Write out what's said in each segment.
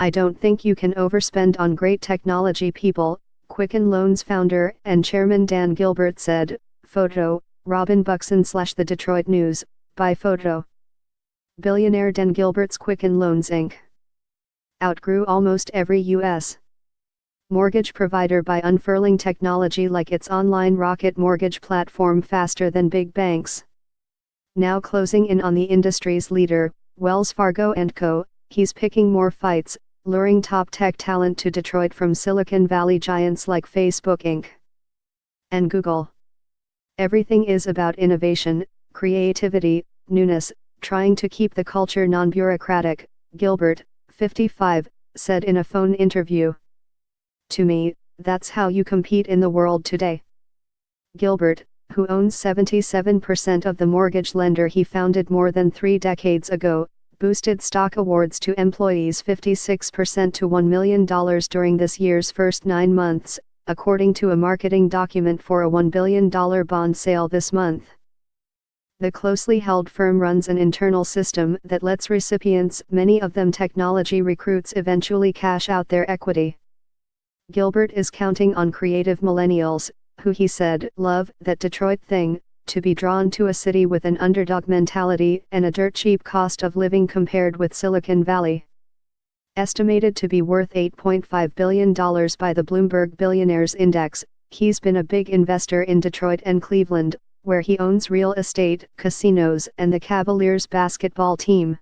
I don't think you can overspend on great technology people, Quicken Loans founder and chairman Dan Gilbert said. Photo, Robin Buxton / The Detroit News, by photo. Billionaire Dan Gilbert's Quicken Loans Inc. outgrew almost every U.S. mortgage provider by unfurling technology like its online Rocket mortgage platform faster than big banks. Now closing in on the industry's leader, Wells Fargo & Co., he's picking more fights, luring top tech talent to Detroit from Silicon Valley giants like Facebook Inc. and Google. Everything is about innovation, creativity, newness, trying to keep the culture non-bureaucratic, Gilbert, 55, said in a phone interview. To me, that's how you compete in the world today. Gilbert, who owns 77% of the mortgage lender he founded more than 3 decades ago, boosted stock awards to employees 56% to $1 million during this year's first 9 months, according to a marketing document for a $1 billion bond sale this month. The closely held firm runs an internal system that lets recipients, many of them technology recruits, eventually cash out their equity. Gilbert is counting on creative millennials, who he said love that Detroit thing, to be drawn to a city with an underdog mentality and a dirt cheap cost of living compared with Silicon Valley. Estimated to be worth $8.5 billion by the Bloomberg Billionaires Index, he's been a big investor in Detroit and Cleveland, where he owns real estate, casinos, and the Cavaliers basketball team.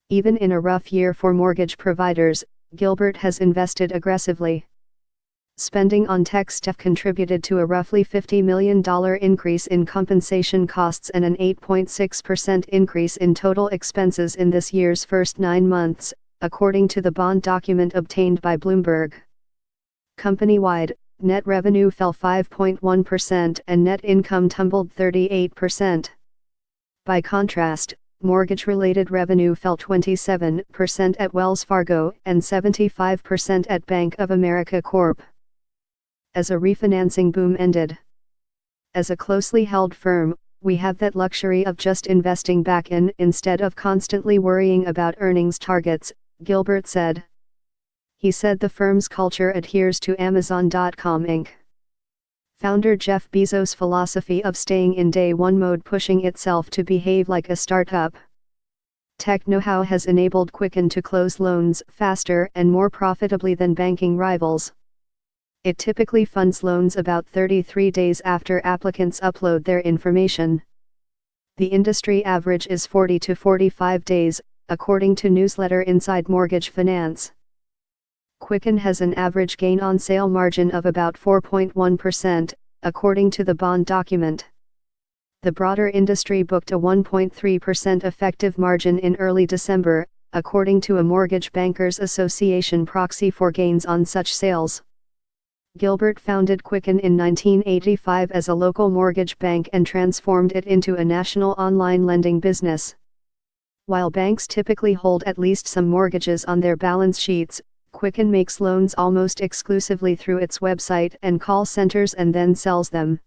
Even in a rough year for mortgage providers, Gilbert has invested aggressively. Spending on tech staff contributed to a roughly $50 million increase in compensation costs and an 8.6% increase in total expenses in this year's first 9 months, according to the bond document obtained by Bloomberg. Company-wide, net revenue fell 5.1% and net income tumbled 38%. By contrast, mortgage-related revenue fell 27% at Wells Fargo and 75% at Bank of America Corp. As a refinancing boom ended. As a closely held firm, we have that luxury of just investing back in instead of constantly worrying about earnings targets, Gilbert said. He said the firm's culture adheres to Amazon.com Inc. founder Jeff Bezos' philosophy of staying in day one mode, pushing itself to behave like a startup. Tech know-how has enabled Quicken to close loans faster and more profitably than banking rivals. It typically funds loans about 33 days after applicants upload their information. The industry average is 40 to 45 days, according to newsletter Inside Mortgage Finance. Quicken has an average gain on sale margin of about 4.1%, according to the bond document. The broader industry booked a 1.3% effective margin in early December, according to a Mortgage Bankers Association proxy for gains on such sales. Gilbert founded Quicken in 1985 as a local mortgage bank and transformed it into a national online lending business. While banks typically hold at least some mortgages on their balance sheets, Quicken makes loans almost exclusively through its website and call centers and then sells them.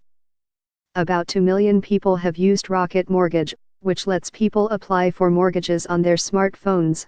About 2 million people have used Rocket Mortgage, which lets people apply for mortgages on their smartphones.